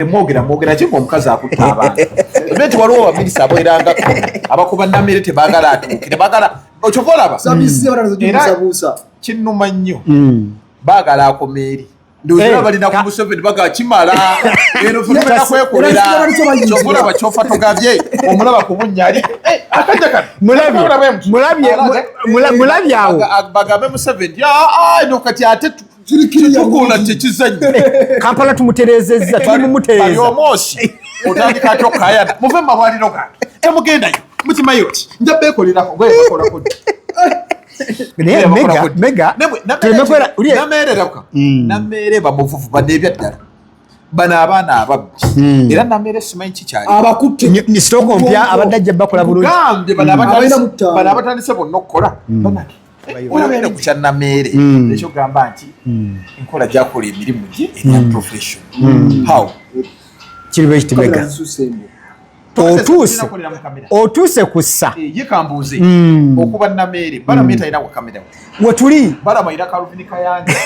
mwogera kiko omukazi akutta abantu ebeti waliwo abaminisita aboeranga abakuba Namere tebagala atuukire bagala okyokolaba kinnuma nnyo baagala akomeeri ndoza balina ku Museveni baga kimala eno fulumena kwekolera kyokolaba kyofa togabye omulaba ku bunnyali akajja mulabye awo bagabe Museveni eno kati ate tukula tekizanye Kampala tumuterezezza tumumutereza bali omosi otandika tokaya muve mabwaliro gange emugendayo mukimayoti nja bekolerako gwe bakolako mega Namere bamuvuvu banebya ddala bana abaana ababbi era Namere simanyi kikyali abakutte ni stoko mpya abadajja bakola bulungi gambe bana abatandise bonna okukola banaki olabera ku kya Namere ekyo gamba nti enkola gyakola emirimu gye eya profession how kiriwe kitimega otuuse kussa yekambuuze okuba Namere balameta ina kwa kamera wetuli balamayira Calvin Kayange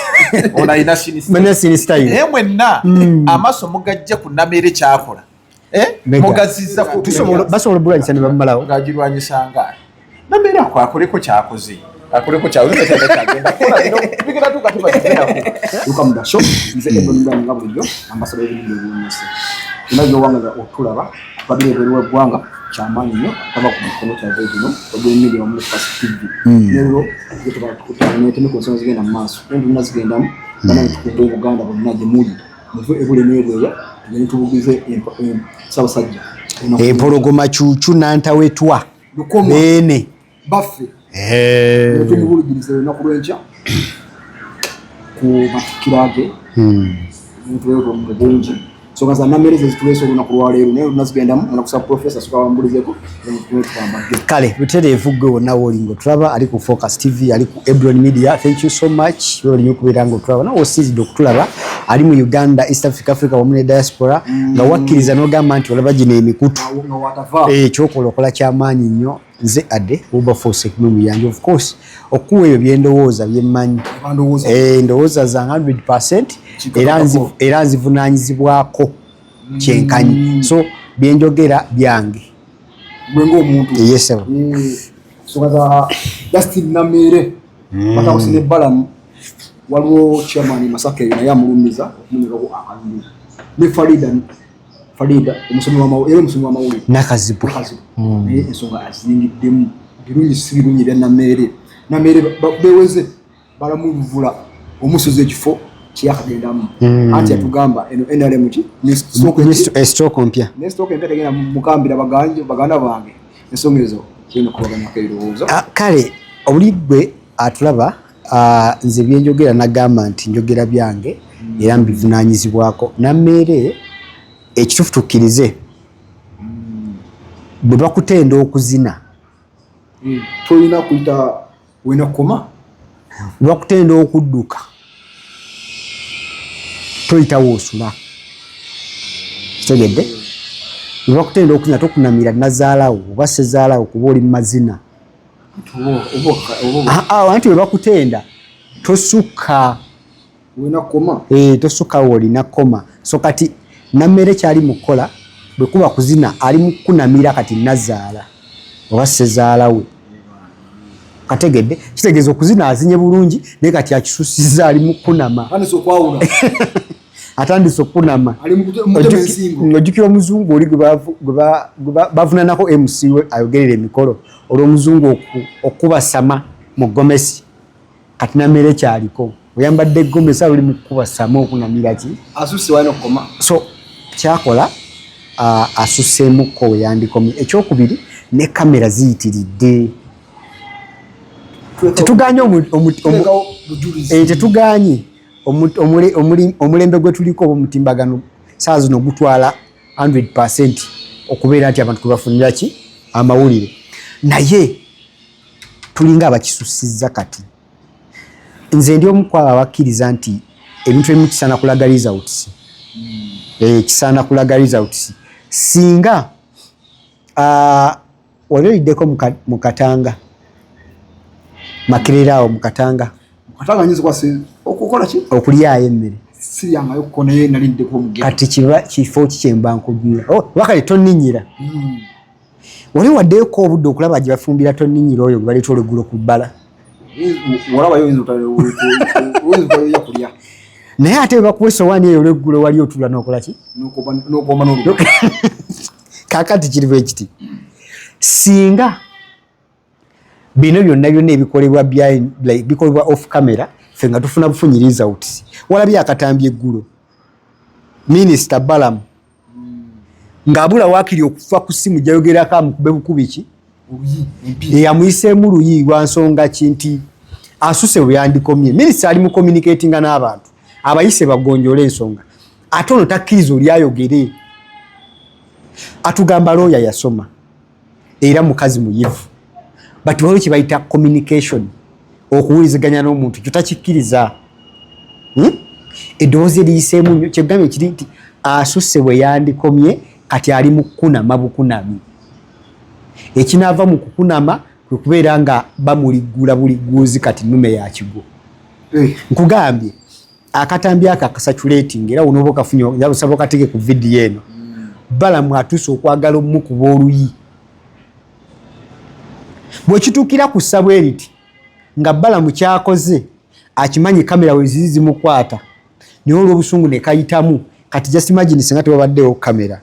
ona ina sinisita mwenna amasomo gajja ku Namere kyakola mugazizza basobola bulanyisa ne bamalawo gagirwanyisanga Namere akoleko kyakoze akoleko kyawe kyagenda kola bino bigenda tukamudasho nze ebonda nga bulijjo ambasada y'ebintu by'omusi inayo wanga otulaba babire beriwe gwanga kyamaanyi nnyo aba ku mukono kya vegino ogw'emmiri wa Fast TV nero tutabakutanye ku nsonga zigenda mu maaso ebintu nazigendamu bana tukunde Uganda bonna gye muli muve ebule n'ebweya tugende tubugize Ssaabasajja empologoma cuucu nantawetwa beene baffe tumubulugirize olunaku lw'enkya ku matikirage ntweero mu bungi so kaza Namere zituleso olunaku lwaleero naye nazigendamu onakusa professor sukawambulizeko kale butereevu gwe wonna wolingo tulaba ali ku Focus TV ali ku Ebron Media thank you so much wewe kubeera ngo tulaba nawo osizidde okutulaba ali mu Uganda East Africa wamu ne diaspora nga wakkiriza n'ogamba nti olaba gino emikutu kyokola okola kyamaanyi nnyo nze adde Wilberforce Kimungu yange of course okuwa ebyo byendowooza byemmanyi endowooza za 100% era nzivunaanyizibwako kyenkanyi so byenjogera byange mwengo omuntu yesebo so kaza Justin Namere batakusine balamu waliwo chairman Masake naye amulumiza okumulirako akalulu ne Farida omusomi wa mawuli nakazibwe ensonga azingiddemu birungi sibirungi bya Namere beweze balamuvula omusozi ekifo kyakagendamu anti atugamba eno NRM ki stroke mpya tegenda mukambira baganda bange ensonga ezo zino kubaganya kairowooza kale obuligwe atulaba nze byenjogera nagamba nti njogera byange era mbivunaanyizibwako Namere ekitufu tukkirize bwe bakutenda okuzina tolina kuyita wena koma bwe bakutenda okudduka toyita woosula kitegedde bwe bakutenda okuzina tokunamira nazaalawo oba sezaalawo kuba oli mu mazina anti bwe bakutenda tosukka wena koma tosukka olina koma so kati Namere kyali mukola bwe kuba kuzina ali mukunamira kati nazaala oba sezaala we kategedde kitegeeza okuzina azinye bulungi naye kati akisusiza ali mukunama atandise okunama ojjukira omuzungu oli gwe bavunanako MC we ayogerera emikolo olw'omuzungu okubasama mu gomesi kati Namere kyaliko oyambadde gomesi ali mukubasama okunamira ki asusse wano koma so kyakola asusseemukko we yandikomye ekyokubiri ne kamera ziyitiridde tetuganye omulembe gwe tuliko omutimbagano saa zino gutwala 100% okubeera nti abantu kwebafunira ki amawulire naye tulinga abakisussizza kati nze ndi omu kwabo abakkiriza nti ebintu ebimu kisaana kulaga results kisaana kulaga results singa wali oliddeko mu Katanga Makerere awo mu Katanga nyizi kwase okukola ki okulyayo emmere siryangayo kuko naye naliddeko omugendo kati kifo kikyemba nkujjira wakale tonninyira wali waddeko obudde okulaba gye bafumbira tonninyira oyo gwe baleeta olweggulo ku bbala walabayo oyinza kulya naye ate bakuwa essowaani eyo olweggulo wali otula n'okola ki n'okuwomba n'olugo kaakati kiriwo ekiti singa bino byonna bikolebwa off camera ffe nga tufuna bufunyiriza uti walabye akatambye eggulo minisita Balamu ng'abula waakiri okufa ku ssimu gyayogerako amukube bukubi ki yamuyiseemu luyi lwa nsonga ki nti asuse bwe yandikomye minisita ali mu communicatinga n'abantu abayise bagonjole ensonga ate ono takkiriza oli ayogere atugamba looya yasoma era mukazi muyivu but waliwo kye bayita communication okuwuliziganya n'omuntu kyo takikkiriza eddoboozi eriyiseemu nnyo kyegambye kiri nti asuse bwe yandikomye kati ali mu kukunama bukunami ekinaava mu kukunama kwe kubeera nga bamuliggula buligguzi kati nnume yakigo nkugambye akatambi ako akasatulating era wonooba okafunye yabusaba okateke ku vidiyo eno Balamu atuuse okwagala omukuba oluyi bwekituukira ku ssabwe eriti nga Balamu kyakoze akimanyi kamera weziri zimukwata naye olw'obusungu ne kayitamu kati just imagine singa tewabaddewo kamera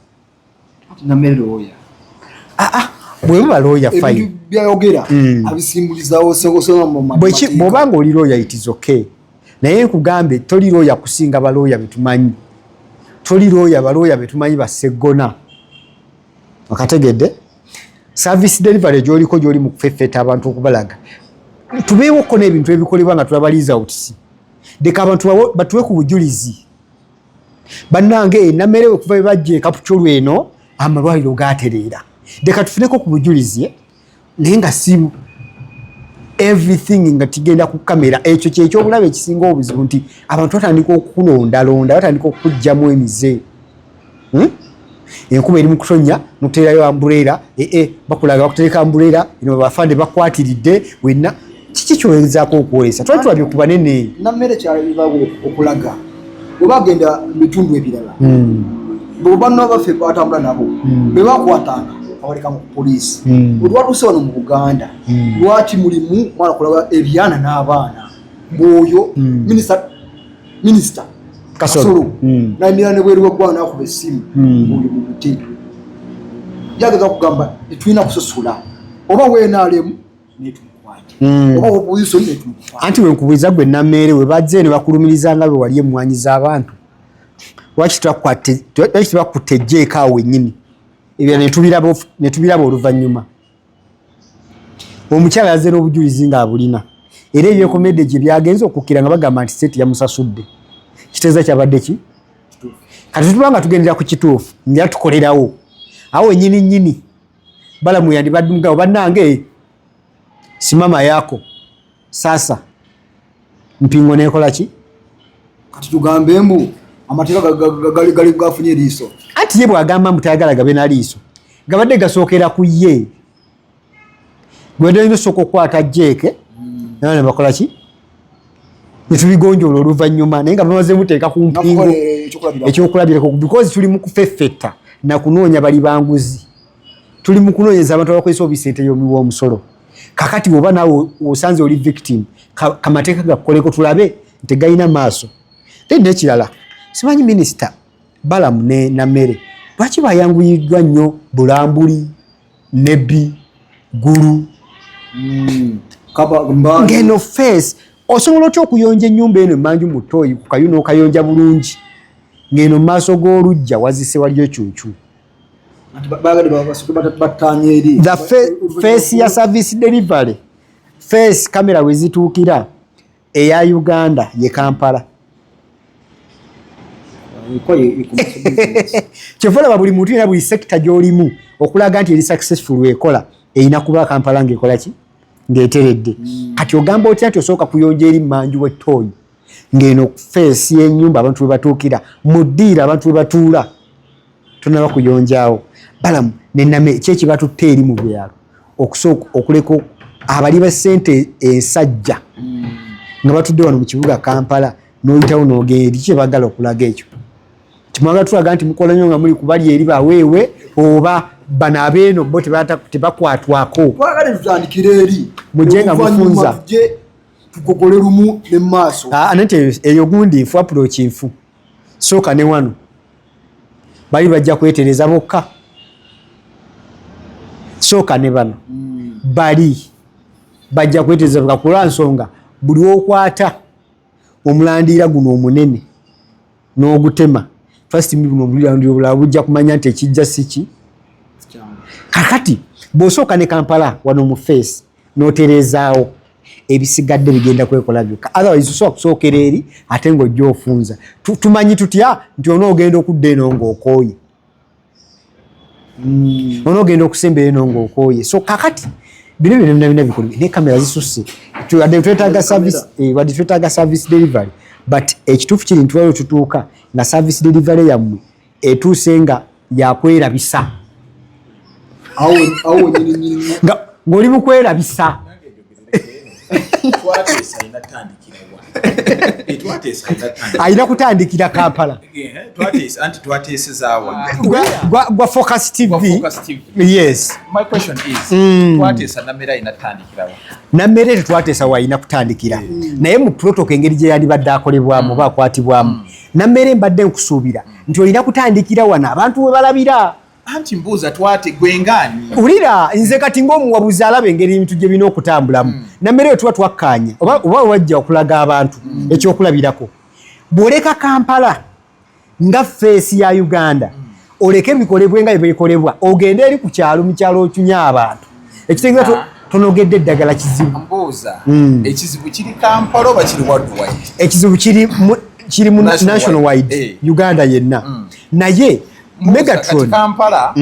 bwe buba looya fine byayogera abisimbulizawo bw'obanga oli looya it is okay naye nkugambe toli looya kusinga balooya betumanyi toli looya balooya betumanyi baseggona okategedde service delivery gy'oliko gy'oli mu kufeffeta abantu okubalaga tubeewoko n'ebintu ebikolebwa nga tulabaliza otisi deka abantu batuwe ku bujulizi bannange enamere okuva bwe bajja ekapucolu eno amalwaliro gaatereera deka tufuneko ku bujulizi naye nga si everything nga tigenda ku kamera ekyo kyekyobulabe ekisinga obuzibu nti abantu batandika okukulondalonda batandika okukugjamu emize enkuba eri mu kutonya nokuteerayo ambuleera bakulaga bakutereka ambuleera ino bafande bakwatiridde wenna kiki kyogezaako okwolesa twali tulabye ku banene nammere kyalibawo okulaga bwe bagenda mu bitundu ebirala bwe banna baffe batambula nabo bwe bakwatanga awaleka mu poliisi olwatuuse wano mu Buganda lwaki mulimu mwana kulaba ebyana n'abaana bw'oyo minisita Kasolo nayimirira ne bweru bw'eggwanga n'akuba essimu buli mu buti jageza kugamba tetulina kusosola oba weenaalemu netumukwate oba obuyiso netumukwate anti wenkubuliza gwe nammeere we bajje ne bakulumiriza bwe wali emmwanyi z'abantu lwaki tebakutte ejjeeko awo wennyini ebyo netubiraba oluvannyuma omukyala yazze n'obujulizi ng'abulina era ebyekomedde gye byagenza okukkira nga bagamba nti seti yamusasudde kiteeza kyabadde ki kati tutubanga tugendera ku kituufu njala tukolerawo awo nyini Balamu yandibaddugawo bannange simama yako sasa mpingo nekola ki kati tugambe mbu amateeka gali gafunye eriiso anti ye bwagamba mutayagala gabe na liiso gabadde gasookera ku ye gwedde soko kwata jeke ne bakola ki netubigonjoola oluvannyuma naye nga bamaze muteeka ku mpingo ekyokulabirako because tuli mu kufeffetta na kunoonya bali banguzi tuli mu kunoonyeza abantu abakozesa obisente yomiwa omusolo kakati oba naawe osanze oli victim kamateeka gakukoleko tulabe nti galina maaso then nekirala simanyi minisita Balamu ne Namere lwaki bayanguyiddwa nnyo Bulambuli Nebbi Gulu ngeno face osobola otya okuyonja ennyumba eno emanju mutoyi ku kayuno okayonja bulungi ngeno mu maaso g'olujja wazise waliyo kyukyu the face ya service delivery face kamera wezituukira eya Uganda ye Kampala kyefulaba buli muntu era buli sekita gy'olimu okulaga nti eri successful weekola erina kuba Kampala ng'ekola ki ng'eteredde kati ogamba otya nti osooka kuyonja eri manju w'ettooyi ng'eno feesi y'ennyumba abantu we batuukira mu ddiira abantu we batuula tonaba kuyonjaawo Balamu ne Namere kyekibatutte eri mu byalo okusooka okuleka abali ba ssente ensajja nga batudde wano mu kibuga Kampala noyitawo nogenda kye bagala okulaga ekyo timwagala tulaga nti mukola nnyo nga muli kubali eri baweewe oba bano abeeno bo tebakwatwako twagala tutandikira eri mujje nga mufunza tukokole lumu ne maaso nate eyo gundi nfu approach nfu sooka ne wano bali bajja kwetereza bokka sooka ne bano bali bajja kwetereza bokka kulwa nsonga buli okwata omulandiira guno omunene n'ogutema first buno obulandiira bujja kumanya nti ekijja siki kakati bw'osooka ne Kampala wano mu face n'oterezaawo ebisigadde bigenda kwekola byokka otherwise osobola kusookera eri ate ng'ojja ofunza tumanyi tutya nti onoogenda okudda eno ng'okooye onoogenda okusembera eno ng'okooye so kakati bino bina bikolebwa ne kamera zisusse wadde twetaaga service delivery but ekituufu kiri nti waliwo tutuuka nga service delivery yammwe etuuse nga yakwerabisa ng'oli mu kwerabisa alina kutandikira Kampala gwa Focus TV. Yes. My question is twatesa namera inatandikira namere tetwatesa wayina kutandikira naye mu protocol engeri gye yalibadde akolebwamu bakwatibwamu namere mbadde nkusuubira nti olina kutandikira wana abantu we balabira anti mbuuza twate gwengani ulira nze kati ng'omuwabuzi alaba engeri ebintu gye bina okutambulamu namere yo tuba twakkanye oba wajja okulaga abantu ekyokulabirako bw'oleka Kampala nga feesi ya Uganda oleke ebikolebwe nga byebikolebwa ogende eri ku kyalo mu kyalo okyunya abantu ekitegeeza tonogedde eddagala kizibu mbuuza ekizibu kiri Kampala oba kiri worldwide ekizibu kiri mu national wide Uganda yenna naye Megatron Kampala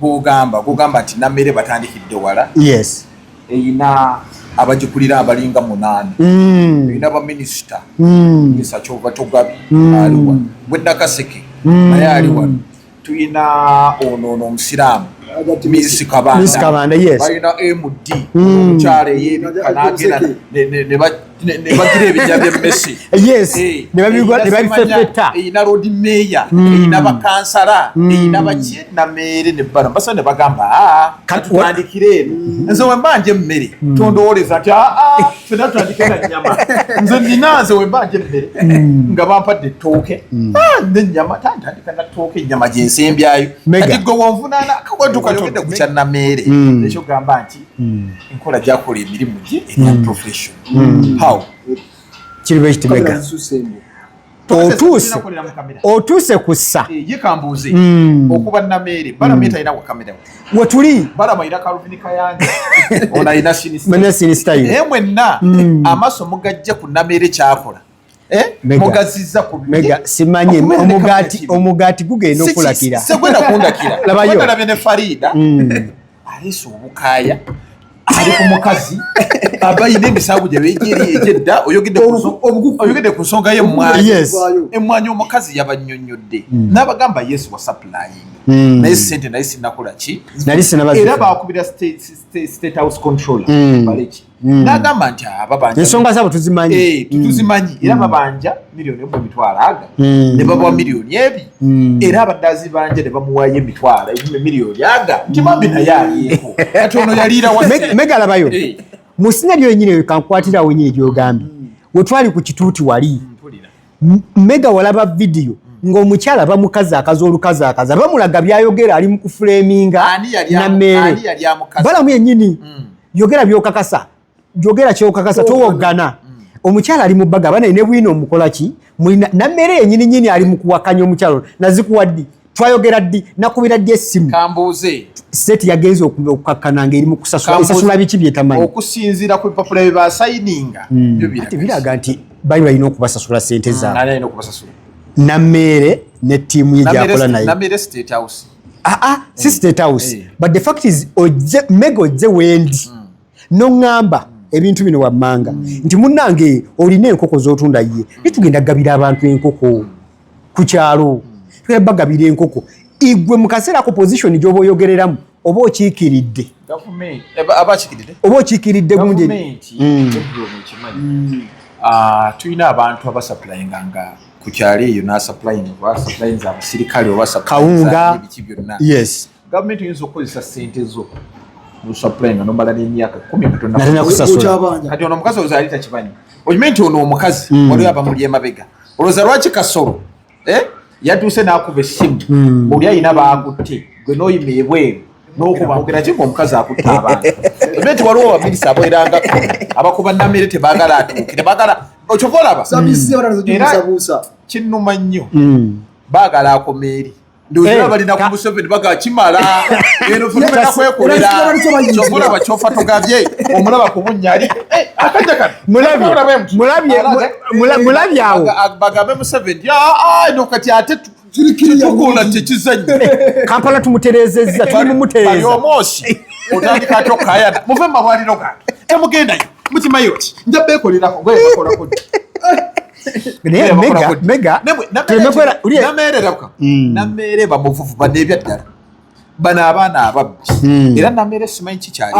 gugamba ati namere batandikidde wala yes eyina abajikulira abalinga 8 eyina ba minister Mr. Chova Togabi aliwa Bwedda Kaseke naye aliwa tuyina ono omusiramu Miss Kabanda yes balina MD omukyale yebikanagera ne bagire ebijja bya Messi yes ne babifefeta eyina road mayor eyina bakansala eyina bakiye na mere ne bana basa ne bagamba katwandikire nze wembanje mmere tondowoleza ati fena twandikira nyama nze ninaze wembanje mmere nga bampadde toke ne nyama tandika na toke nyama jensembyayo ati go wonvunana akagwatu kayogedde kucha na mere ekyo gamba nti enkola gyakola emirimu gye eri professional how kiribe kitimega otuuse kussa ye kambuuze okuba namere bala meta ina kamera wetuli bala mayira kaluvinika yange ona ina sinista mwenna amasomo gajja ku namere kyakola mugaziza ku mega simanye omugati gugenda okulakira segwenda kundakira labayo labene Farida aliso obukaya ali ku mukazi abayine emisango gye beegeri egyedda oyogedde ku nsonga y'emmwanyi omukazi yabannyonnyodde n'abagamba Yesu wa supplying naye ssente naye sinnakola ki era baakubira state house controller baleki n'agamba nti ababanja ensonga zaabo tuzimanyi era babanja miliyoni emitwalo ne babawa miliyoni ebi era abaddazi banja ne bamuwayo emitwalo miliyoni nti mambi naye alieko kati ono yaliira megalabayo musina lyenyini kankwatira wenyini gyogambye wetwali ku kituuti wali mega walaba video ng'omukyala bamukazi akaza bamulaga byayogera ali mu kuframinga na mere balamu yennyini yogera byokakasa jogera kyokakasa towogana omukyala ali mu baga bana ne bwino omukola ki mulina na mere yennyini ali mu kuwakanya omukyalo nazikuwaddi twayogera ddi nakubira ddi essimu kambuuze state yagenze okukakkana ng'eri mu kusasula biki byetamanyi okusinziira ku bipapula bye basayininga biraga nti bali balina okubasasula ssente zaabwe na mere ne ttiimu ye gyakola naye namere state house si state house but the fact is mega ojje wendi noŋŋamba ebintu bino wammanga nti munnange olina enkoko z'otunda ye nitugenda gabira abantu enkoko ku kyalo tugenda bagabira enkoko igwe mu kaseera ko position gy'oba oyogereramu oba okiikiridde oba okiikiridde gundi tulina abantu abasupplyinganga ku kyalo eyo n'asupplyinza abasirikale oba kawunga ebiki byonna. yes Gavumenti oyinza okukozesa ssente zo nosupplyinga nomala n'emyaka 10 natena kusasula kati ono omukazi olowooza ali takimanyi okimanyi nti ono omukazi waliwo abamuli emabega olowooza lwaki Kasolo yatuuse n'akuba essimu oli ayina baakutte gwe n'oyima ebweru n'okubangera ki ng'omukazi akutta abantu ebe nti waliwo baminisita aboerangako abakuba Namere tebaagala atuukire baagala okyova olaba era kinnuma nnyo baagala akomeeri ndowooza balina ku Museveni baga kimala eno fena kwekolera kyokolaba kyofa togabye omulaba ku bunnyali akajja kano mulabye awo bagambe Museveni eno kati ate tukola tekizanye Kampala tumuterezezza tuli mumutereza omoosi otandika ati okayana muve mumawaliro gange emugendayo mukimanyi oti nja beekolerako gwebakolako Namere bamuvuvu bano ebyaddala bano abaana ababbi era Namere simanyi kikyali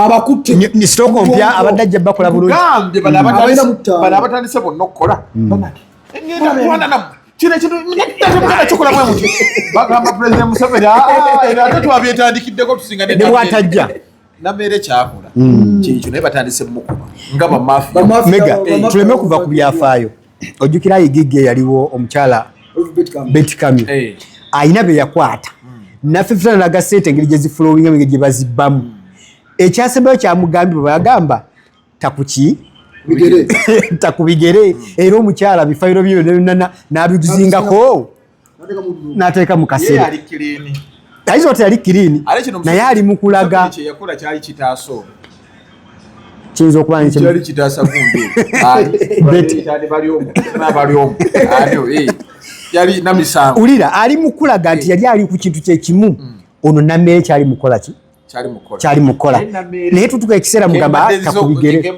ni sitoko mpya abadde ajja bakola bulungi gambe bano abatandise bonna okukola ngenda kulwana nammwe kyokola mwe muti bagamba Pulezidenti Museveni ate twabyetandikiddeko tusinga nebwatajja Namere kyakola kyekyo naye batandise mukuba nga bamafia mega tuleme kuva ku byafaayo ojjukira igige yaliwo omukyala Betty Kamyo ayina bye yakwata naffe fena laga ssente engeri gye zifulowinga engeri gye bazibbamu ekyasembayo kyamugambye bwe yagamba takubigere era omukyala bifayiro byo byonna n'abiguzingako n'ateeka mu kasera ayinza oti yali kirini naye ali mu kulaga kiyinza okuba ulira ali mu kulaga nti yali ali ku kintu kyekimu ono Namere kyali mukola ki kyali mukola naye tutuka ekiseera mugamba takubigere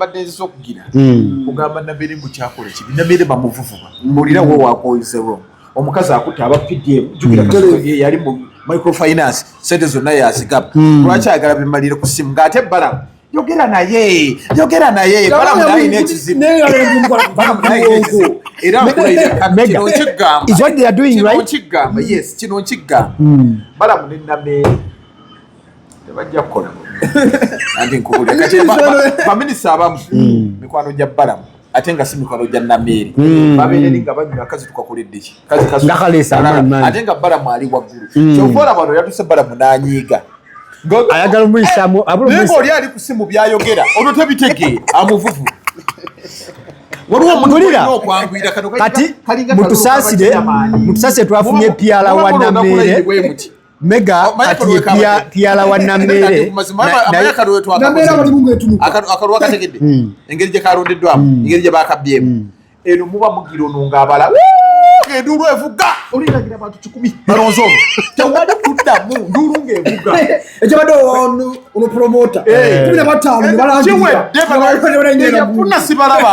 kugamba Namere mukyakola kibi Namere bamuvuvuba mulira wo wakoyizero omukazi akutte aba PDM jukira yali mu microfinance sente zonna yazigaba lwaki ayagala bimalire ku simu ng'ate Balamu yogera naye Balamu naye n'ekizibu era is what they are doing right kino nkigamba Balamu ne Namere tebajja kukola anti nkubulira kati baminisita abamu mikwano gya Balamu ate nga si mikwano gya Namere babeereri nga banywa akazi tukakoledde ki ate nga Balamu ali waggulu kyova olaba ono yatuse Balamu n'anyiiga ayagala omuyisaamu naye oli ali ku simu byayogera ono tebitegeera amuvuvu waliwo omuntu okwanguyira kati mutusaasire twafunye piala wa Namere mega kati piala wa Namere akalwa kategedde engeri gye kalondeddwamu engeri gye bakabyemu eno muba mugira ono ng'abala nduulu evuga olinagira abantu 10 balonze ono tewali kuddamu nduulu ng'evuga ekyabadde ono promota 15 yafuna sibalaba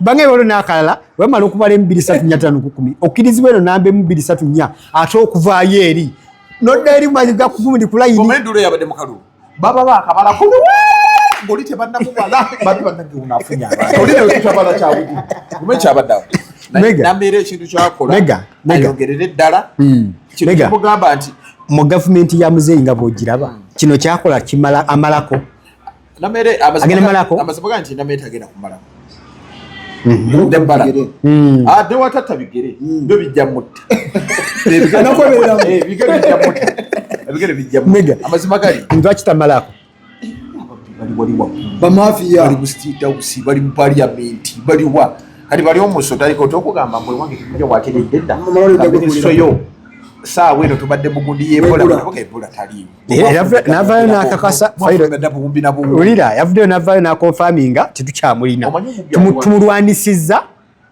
bange bolo n'akalala wemala okubala 235 okkirizibwa eno namba 234 ate okuvaayo eri nodda eri mayiga kugumudi ku layini omendulo yabadde mu kalulu baba bakabala kulu ngoli tebannamubala bantu bannange unafunya oli ne tutabala kyabudi gume kyabaddawo Namere ekintu kyakola ayogerere ddala kino kugamba nti mu gavumenti ya muzeeyi nga bw'ogiraba kino kyakola kimala amalako Namere amazibaga nti Namere tagenda kumalako ate watata bigere byo bijja mutta ebigere bijja mutta amazima gali ntwakitamalako bamafia bali mu State House bali mu Parliament bali wa kati bali omuso taliko tokugamba mbwe wange kikuja wateredde dda soyo saawa eno tubadde mugundi y'Ebola balaboka Ebola taliimu navayo n'akakasa ulira yavuddeyo navayo n'akonfaminga tetukyamulina tumulwanisizza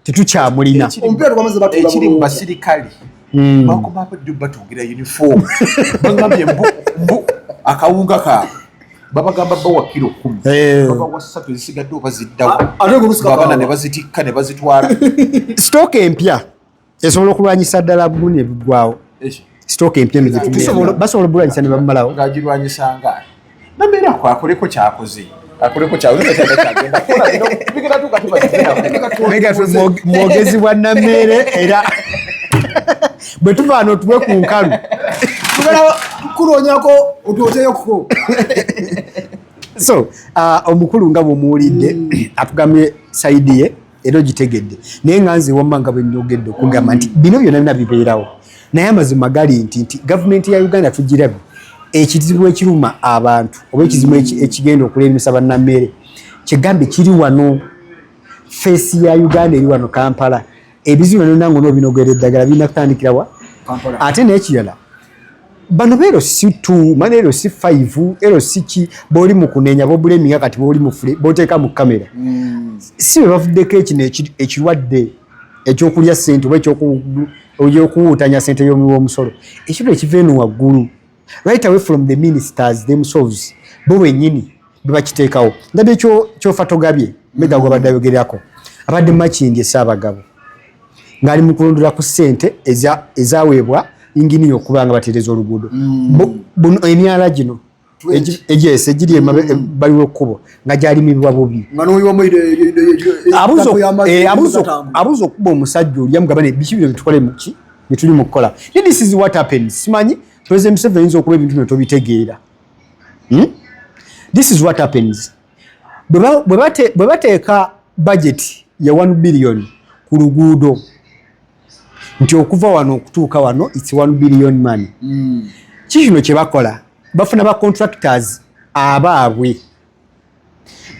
tetukyamulina ekiri mu basirikale bakomabadde batugira uniform bagambye mbu akawunga kaabwe babagamba bawa kilo 10 babawa 3 ezisigadde obaziddawo babana ne bazitikka ne bazitwala stock empya esobola okulwanyisa ddala bbuni ebigwawo stock empya basobola okulwanyisa ne bamalawo ng'agirwanyisanga Namere akoleko kyakoze akuleko kyawe kyagenda kola bino bigenda tukatubagenda mwogezi bwa Nammere era bwe tuvaano tuwe ku nkalu tugala kuloonyako otwoteyoko. So omukulu nga bw'omuwulidde atugambye sayidi ye era ogitegedde naye nga nze wamma nga bwe njogedde okugamba nti bino byonna bina bibeerawo naye amazima gali nti gavumenti ya Uganda tugirabye ekizibu ekiruma abantu oba ekizibu ekigenda okulemesa bannammere kigambe kiri wano feesi ya Uganda eri wano Kampala ebizibu nanonango n'obinogera eddagala birina kutandikirawa ate n'ekirala bano beero si 2 mane ero si 5 ero si ki boli mu kunenya bobuleminga kati boli mu fule boteeka mu kamera si bwe bavuddeko ekino ekirwadde ekyokulya ssente oba ekyokuwutanya ssente y'omusolo ekiro ekiveeno waggulu right away from the ministers themselves bo bennyini bwe bakiteekawo ndabye kyofa togabye mega gwe badde ayogerako abadde Makindye Ssaabagabo ng'ali mu kulondera ku ssente ezaweebwa ingini okubanga batereza oluguudo buno emyala gino ejese egiri baliwo ekkubo nga gyalimibwa bubi abuuza okuba omusajja oli amugamba biki bino bitukole muki byetuli mu kukola this is what happens simanyi President Museveni ayinza okuba ebintu bino tobitegeera this is what happens bwe bateeka budget ya 1 billion ku luguudo nti okuva wano okutuuka wano it's 1 billion money kikino kye bakola bafuna ba contractors abaabwe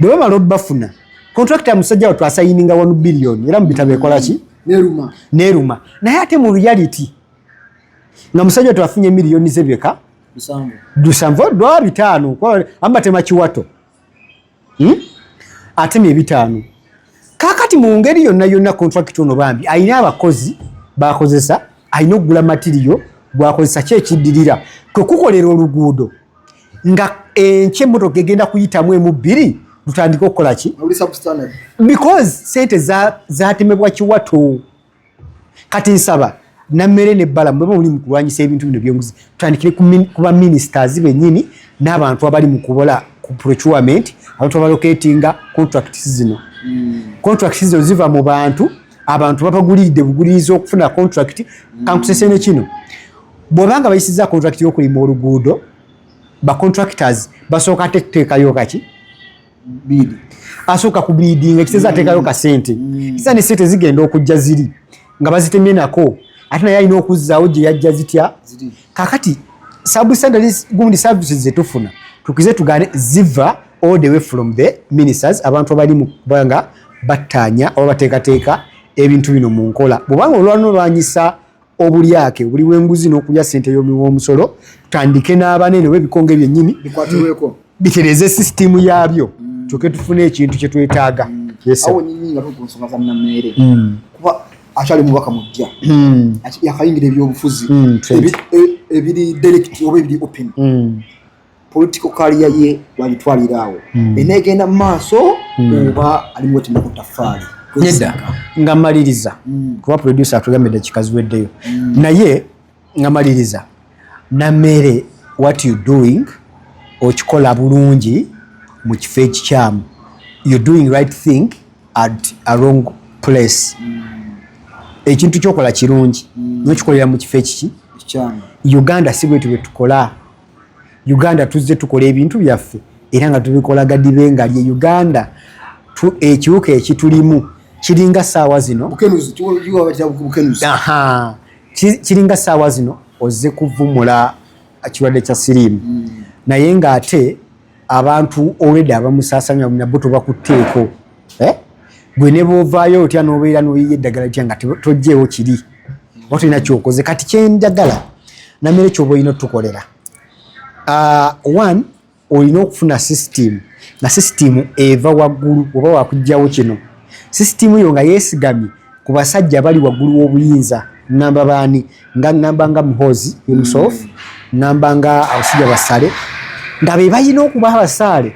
bwe bamala bafuna contractor musajja wa twasayininga 1 billion era mu bitabo ekola ki neruma naye ate mu reality nga musajja twafunye miliyoni zebeka dusanvu dwa bitano kwa amatema kiwato ate me bitano kakati mu ngeri yonna contract ono bambi ayina abakozi bakozesa ayina okugula material bwakozesa kyekiddirira kukolera oluguudo nga enkye emmotoka egenda kuyitamu emu bbiri tutandika okukola ki because sente zatemebwa kiwato kati nsaba Nammere n'ebbala mwe muli mu kulwanyisa ebintu bino by'enguzi tutandikire ku ba ministers bennyini n'abantu abali mu kubola ku procurement abantu abalocatinga contracts zino contracts zino ziva mu bantu abantu babagulidde buguliriza okufuna contract kankusesene kino bwobanga bayisiza contract y'okulima oluguudo ba contractors basooka teekayo kaki bidi asooka ku bidding ekiteza ateekayo ka sente kisa ne sente zigenda okujja ziri nga bazitemye nako ate naye alina okuzzaawo gye yajja zitya kakati substandard gundi services zetufuna tukize tugane ziva all the way from the ministers abantu abali mu kubanga battanya oba bateekateeka ebintu bino mu nkola bwobanga olwanolwanyisa obulyake buli wenguzi n'okulya ssente y'omusolo tutandike n'abanene w'ebikonge byennyini bitereze sisitimu yaabyo kyokka tufune ekintu kye twetaaga awo nyinyi nga tukunsonga za Nammere kuba akyali mubaka mujja yakayingira ebyobufuzi ebiri direct oba ebiri open political career ye walitwaliraawo enegenda mu maaso oba alimu wetinda ku tafaali nedda nga maliriza kuba producer atugambye dakika ziweddeyo naye nga maliriza Nammere what you doing okikola bulungi mu kifo ekikyamu you're doing right thing at a wrong place ekintu kyokola kirungi nokikolera mu kifo ekiki Uganda si bwetu bwetukola Uganda tuzze tukola ebintu byaffe era nga tubikola gadibe nga lye Uganda ekiwuka ekitulimu kiringa saawa zino kiringa saawa zino ozze kuvumula kirwadde kya siriimu naye ng'ate abantu already abamusaasanya nabo tobakutteeko gwe ne bwovaayo otya n'obeera n'oyiya eddagala litya nga tojjeewo kiri oba tolina kyokoze kati kyenjagala Nammere kyoba olina otukolera one olina okufuna system na system eva waggulu oba wakugjawo kino system yo nga yeesigamye ku basajja bali waggulu w'obuyinza namba baani namba nga Muhoozi himself namba nga abasajja basale nga be balina okuba abasaale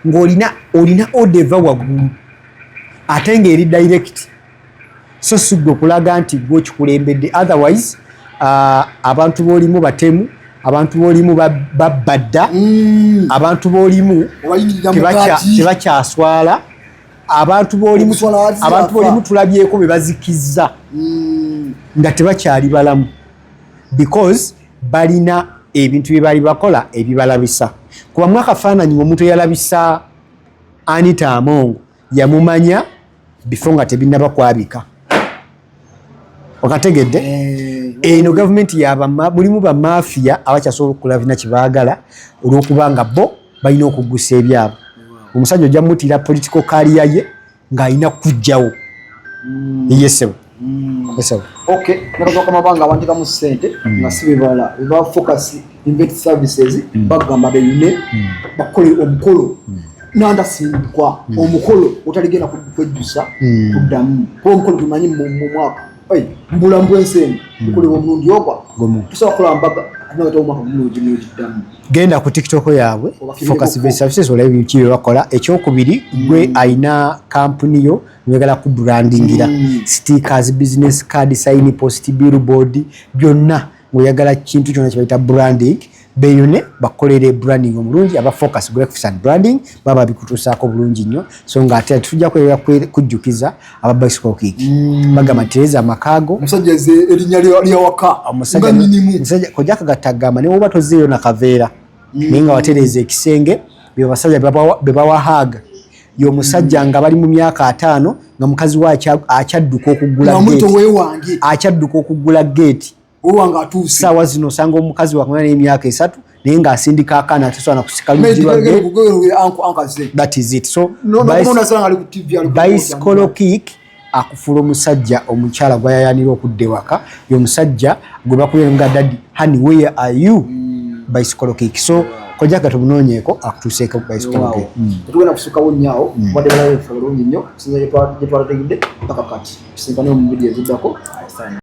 ng'olina odeva waggulu ate ng'eri direct so si gwe okulaga nti gwe okikulembedde otherwise abantu b'olimu batemu abantu bolimu babadda abantu bolimu tebakyaswala abantu bolimu tulabyeko bebazikiza nga tebakyali balamu because balina ebintu byebali bakola ebibalabisa kuba mwaka faananyi omuntu eyalabisa Anita Amongo yamumanya before nga tebinaba kwabika okategedde eno gavumenti bulimu bamafia abakyasobola okukola kyebaagala olw'okubanga bo balina okuggusa ebyabo omusajja ojja mutira political career ye ng'alina kujjawo yesebo okay nakazoka mabanga abandikamu ssente nga si bibala eba focus invest services bagamba beyune bakole omukolo nandasindikwa omukolo otaligenda kwejjusa kuddamu kuba omukolo tumanyi mu mwaka mbula mbwensen kukolebwa omulundi ogwa tusobola kukola mbaga anaweta omwaka mulungi ddamu genda ku TikTok yaabwe focus based services olabe biki bye bakola ekyokubiri gwe ayina kampuni yo mwegala ku brandingira stickers business card sign post billboard byonna ngoyagala kintu kyonna kibayita branding beyone bakolere branding omulungi aba focus graphics and branding baba bikutusaako bulungi nnyo so nga ate tujja kujjukiza aba bicycle kick bagamba tereza amakago omusajja ze erinnya lya waka omusajja kojja kagatagamba ne woba tozeeyo na kaveera naye nga watereza ekisenge bye basajja bebawahaga y'omusajja nga bali mu myaka 5 nga mukazi wa akyadduka okugula gate owanga atuuse sawa zino sanga omukazi wakumana n'emyaka 3 naye ng'asindika akaana tesobola kusika lugirwage that is it so bicycle kick akufuula omusajja omukyala gwayayanira okudda ewaka y'omusajja gwe bakulenga dadi honey where are you bicycle kick so kojja katumunonyeeko akutuuseeko bicycle kick tugenda kusukawo nnyawo wadde balayo efa bulungi nnyo singa gye twalategedde paka kati tusinkane mu vidiyo eziddako